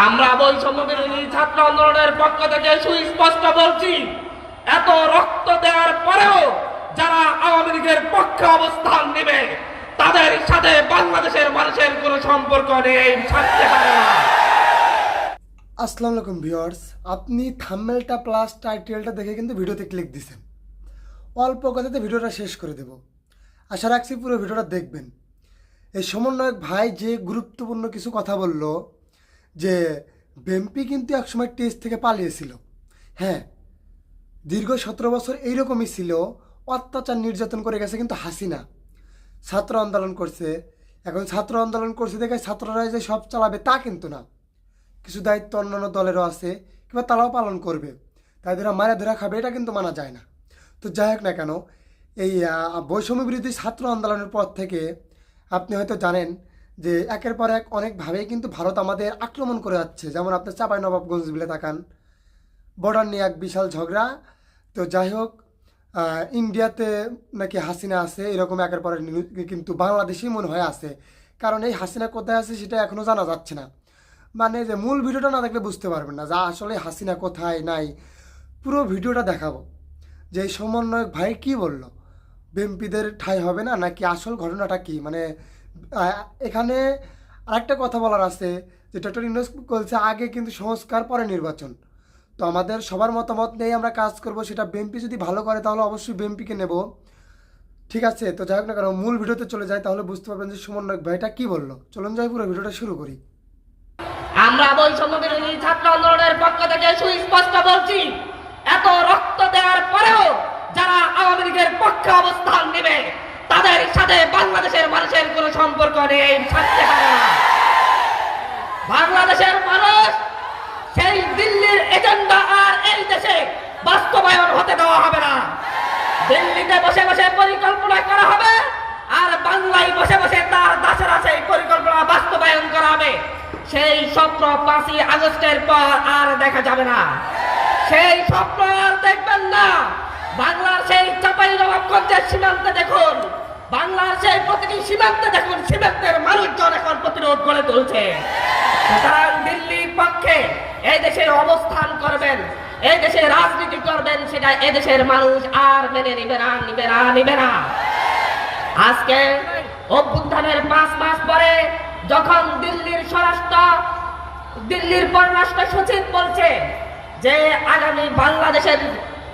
আমরা বৈষম্য বিরোধী ছাত্র আন্দোলনের পক্ষ থেকে সুস্পষ্ট বলছি, এত রক্ত দেওয়ার পরেও যারা আওয়ামী লীগের পক্ষে অবস্থান নেবে তাদের সাথে বাংলাদেশের মানুষের কোনো সম্পর্ক নেই, থাকতে পারে না। আসসালামু আলাইকুম ভিউয়ার্স, আপনি থাম্বনেলটা প্লাস টাইটেলটা দেখে কিন্তু ভিডিওতে ক্লিক দিয়েছেন। অল্প কথাতে ভিডিওটা শেষ করে দেব, আশা রাখছি পুরো ভিডিওটা দেখবেন। এই সমন্বয়ক ভাই যে গুরুত্বপূর্ণ কিছু কথা বলল, যে বিএনপি কিন্তু একসময় টেস্ট থেকে পালিয়েছিল। হ্যাঁ, দীর্ঘ 17 বছর এইরকমই ছিল, অত্যাচার নির্যাতন করে গেছে কিন্তু হাসিনা। ছাত্র আন্দোলন করছে, এখন ছাত্র আন্দোলন করছে দেখে ছাত্ররা যে সব চালাবে তা কিন্তু না, কিছু দায়িত্ব অন্যান্য দলেরও আছে, কিংবা তারাও পালন করবে। তাই ধরা মারা ধরা খাবে, এটা কিন্তু মানা যায় না। তো যাই হোক না কেন, এই বৈষম্য বিরোধী ছাত্র আন্দোলনের পর থেকে আপনি হয়তো জানেন যে একের পর এক অনেকভাবেই কিন্তু ভারত আমাদের আক্রমণ করে যাচ্ছে। যেমন আপনার চাঁপাইনবাবগঞ্জ বিলে তাকান, বর্ডার নিয়ে এক বিশাল ঝগড়া। তো যাই হোক, ইন্ডিয়াতে নাকি হাসিনা আছে, এরকম একের পর কিন্তু বাংলাদেশেই মনে হয় আছে। কারণ এই হাসিনা কোথায় আছে সেটা এখনও জানা যাচ্ছে না। মানে যে মূল ভিডিওটা না দেখলে বুঝতে পারবেন না যা আসলে হাসিনা কোথায় নাই। পুরো ভিডিওটা দেখাবো যে এই সমন্বয়ক ভাই কি বলল, বিএমপিদের ঠাঁই হবে না নাকি আসল ঘটনাটা কি। মানে এখানে আরেকটা কথা বলার আছে যে ডক্টর ইউনূস বলছে আগে কিন্তু সংস্কার পরে নির্বাচন। তো আমাদের সবার মতামত নেই, আমরা কাজ করব। সেটা বিএমপি যদি ভালো করে তাহলে অবশ্যই বিএমপিকে নেব, ঠিক আছে। তো যাই হোক না কেন, মূল ভিডিওতে চলে যায়, তাহলে বুঝতে পারবেন যে সমন্বয়ক ভাইটা কি বললো। চলুন যাই পুরো ভিডিওটা শুরু করি। আমরা বৈষম্য বিরোধী ছাত্র আন্দোলনের পক্ষ থেকে সুস্পষ্ট বলছি, এত রক্ত দেওয়ার পরেও যারা আওয়ামী লীগের পক্ষে অবস্থান নেবে তাদের সাথে বাংলাদেশের মানুষের কোনো সম্পর্ক নেই, থাকতে পারে না। বাংলাদেশের মানুষ সেই দিল্লির এজেন্ডা আর এই দেশে বাস্তবায়ন হতে দেওয়া হবে না। দিল্লিতে বসে বসে পরিকল্পনা করা হবে, আর বাংলায় বসে বসে তার দাসেরা সেই পরিকল্পনা বাস্তবায়ন করা হবে। সেই স্বপ্ন 5ই আগস্টের পর আর দেখা যাবে না, সেই স্বপ্ন আর দেখবেন না। বাংলার সেই চাঁপাইনবাবগঞ্জের সীমান্তে দেখুন, বাংলার সেই প্রতিটি সীমান্তে দেখুন, সীমান্তের মানুষজন এখন প্রতিরোধ করে তুলছে। সুতরাং দিল্লির পক্ষে এই দেশের অবস্থান করবেন, এই দেশে রাজনীতি করবেন, সেটা এদেশের মানুষ আর মেনে নিবে না। আজকে অভ্যুত্থানের 5 মাস পরে যখন দিল্লির পররাষ্ট্র সচিব বলছে যে আগামী বাংলাদেশের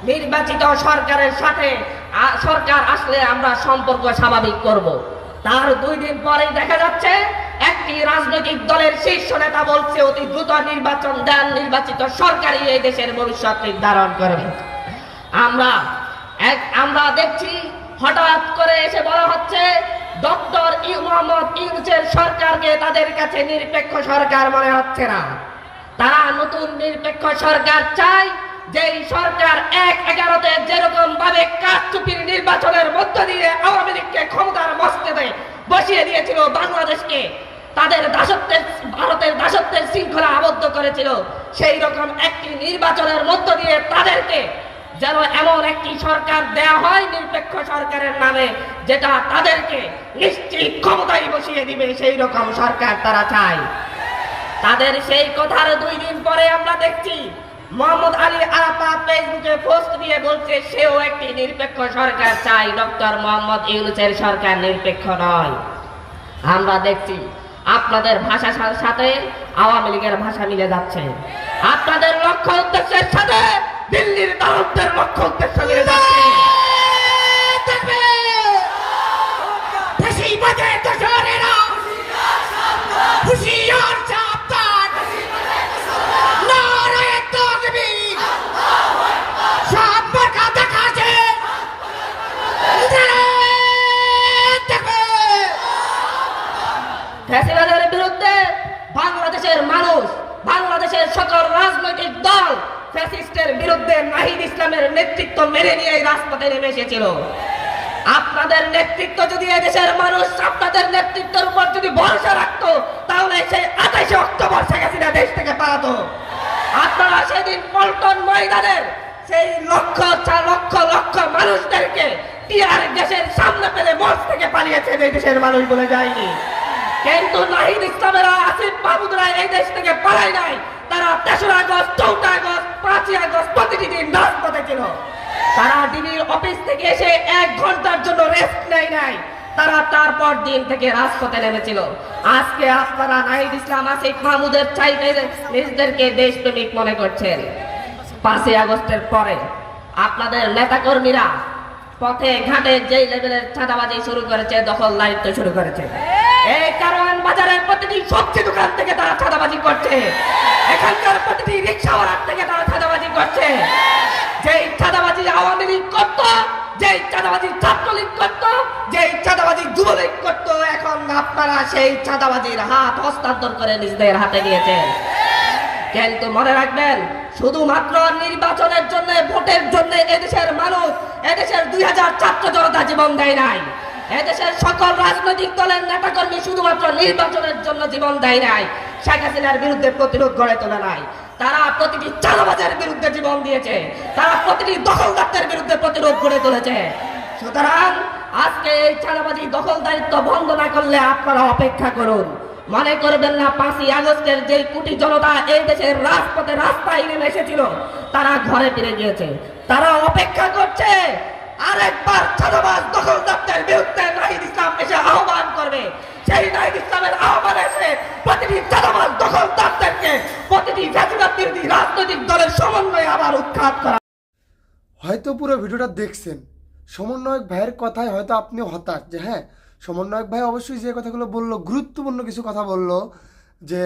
নির্বাচিত সরকারের সাথে সরকার আসলে আমরা সম্পর্ক স্বাভাবিক করব, তার 2 দিন পরেই দেখা যাচ্ছে একটি রাজনৈতিক দলের শীর্ষ নেতা বলছে অতি দ্রুত নির্বাচন দেন, নির্বাচিত সরকারই এই দেশের ভবিষ্যৎ নির্ধারণ করবে। আমরা দেখছি হঠাৎ করে এসে বলা হচ্ছে ডক্টর মোহাম্মদ ইউনূসের সরকারকে তাদের কাছে নিরপেক্ষ সরকার মনে হচ্ছে না। তারা নতুন নিরপেক্ষ সরকার চায়, যেই সরকার 1/11-তে যেরকম ভাবে কারচুপির নির্বাচনের মধ্য দিয়ে আওয়ামী লীগকে ক্ষমতার মসনদে বসিয়ে দিয়েছিল, বাংলাদেশকে তাদের ভারতের দাসত্বের শৃঙ্খলা আবদ্ধ করেছিল, সেই রকম একটি নির্বাচনের মধ্য দিয়ে তাদেরকে যেন এমন একটি সরকার দেয়া হয় নিরপেক্ষ সরকারের নামে, যেটা তাদেরকে নিশ্চিত ক্ষমতায় বসিয়ে দিবে, সেই রকম সরকার তারা চায়। তাদের সেই কথার 2 দিন পরে আমরা দেখছি মোহাম্মদ আলী আরাফাত ফেসবুকে পোস্ট দিয়ে বলছে সেও একটি নিরপেক্ষ সরকার চাই, ডক্টর মোহাম্মদ ইউনূসের সরকার নিরপেক্ষ নয়। আমরা দেখছি আপনাদের ভাষার সাথে আওয়ামী লীগের ভাষা মিলে যাচ্ছে, আপনাদের লক্ষ্য উদ্দেশ্যের সাথে দিল্লির দালালদের লক্ষ্য উদ্দেশ্য মিলে যাচ্ছে। ফ্যাসিবাদের বিরুদ্ধে বাংলাদেশের মানুষ, বাংলাদেশের সকল রাজনৈতিক দল ফ্যাসিস্টের বিরুদ্ধে নাহিদ ইসলামের নেতৃত্ব মেনে নিয়ে রাজপথে নেমে এসেছিল। আপনাদের নেতৃত্ব যদি এদেশের মানুষ আপনাদের নেতৃত্বের উপর যদি ভরসা রাখতো, তাহলে সেই 28 অক্টোবর শেখ হাসিনা দেশ থেকে পালাতো। আপনারা সেদিন পল্টন ময়দানের সেই লক্ষ মানুষদেরকে টিয়ার গ্যাসের সামনে পেলে মঞ্চ থেকে পালিয়েছেন, এই দেশের মানুষ বলে যায়নি। কিন্তু নাহিদ ইসলামেরা, আসিফ মাহমুদরা এই দেশ থেকে পালায় নাই। তারা 3রা আগস্ট, 4টা আগস্ট, 5ই আগস্ট প্রতিটি দিন রাজপথে ছিল। তারা ডিবির অফিস থেকে এসে 1 ঘন্টার জন্য রেস্ট নেয় নাই। তারা তারপর দিন থেকে রাজপথে নেমেছিল। আজকে আপনারা নাহিদ ইসলাম, আসিফ মাহমুদের চাইতে নিজেদেরকে দেশপ্রেমিক মনে করছেন। 5ই আগস্টের পরে আপনাদের নেতাকর্মীরা পথে ঘাটে যেই লেভেলের চাঁদাবাজি শুরু করেছে, দখল দায়িত্ব শুরু করেছে। এই কারওয়ান বাজারের প্রতিটি সবজি দোকান থেকে তারা চাঁদাবাজি করছে। এখানকার প্রতিটি রিক্সাওয়ালার থেকে তারা চাঁদাবাজি করছে। যেই চাঁদাবাজি আওয়ামী লীগ করত, যেই চাঁদাবাজি ছাত্রলীগ করত, যেই চাঁদাবাজি যুবলীগ করত, এখন আপনারা সেই চাঁদাবাজির হাত হস্তান্তর করে নিজেদের হাতে নিয়েছেন। কিন্তু মনে রাখবেন, শুধুমাত্র নির্বাচনের জন্য, ভোটের জন্য এদেশের মানুষ, এদেশের 2000 ছাত্র জনতা জীবন দেয় নাই। এদেশের সকল রাজনৈতিক দলের নেতাকর্মী শুধুমাত্র নির্বাচনের জন্য জীবন দেয় নাই, শেখ হাসিনার বিরুদ্ধে প্রতিরোধ গড়ে তোলে নাই। তারা প্রতিটি চাঁদাবাজের বিরুদ্ধে জীবন দিয়েছে। তারা প্রতিটি দখলদারদের বিরুদ্ধে প্রতিরোধ গড়ে তুলেছে। সুতরাং আজকে এই চাঁদাবাজি দখলদারিত্ব বন্ধ না করলে আপনারা অপেক্ষা করুন। মনে করবেন না 5ই আগস্টের যে কোটি জনতা এই দেশের রাজপথে রাস্তায় নেমে এসেছিল, তারা ঘরে ফিরে গিয়েছে। তারা অপেক্ষা করছে আরেকবার চাঁদাবাজ দখলদারদের বিরুদ্ধে নাহিদ ইসলাম এসে আহ্বান করবে। সেই নাহিদ ইসলামের আহ্বানে এসে প্রতিটি চাঁদাবাজ দখলদারদেরকে, প্রতিটি জাতিবাদ বিরোধী রাজনৈতিক দলের সমন্বয়ে আবার উৎখাত করা। হয়তো পুরো ভিডিওটা দেখছেন, সমন্বয়ক ভাইয়ের কথায় হয়তো আপনি হতাশ যে হ্যাঁ, সমন্বয়ক ভাই অবশ্যই যে কথাগুলো বললো, গুরুত্বপূর্ণ কিছু কথা বললো, যে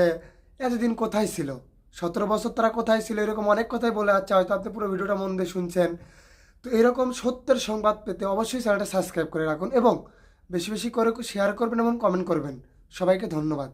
এতদিন কোথায় ছিল, 17 বছর তারা কোথায় ছিল, এরকম অনেক কথাই বলে। আচ্ছা, হয়তো আপনি পুরো ভিডিওটা মন দিয়ে শুনছেন। তো এরকম সত্যের সংবাদ পেতে অবশ্যই চ্যানেলটা সাবস্ক্রাইব করে রাখুন এবং বেশি বেশি করে শেয়ার করবেন এবং কমেন্ট করবেন। সবাইকে ধন্যবাদ।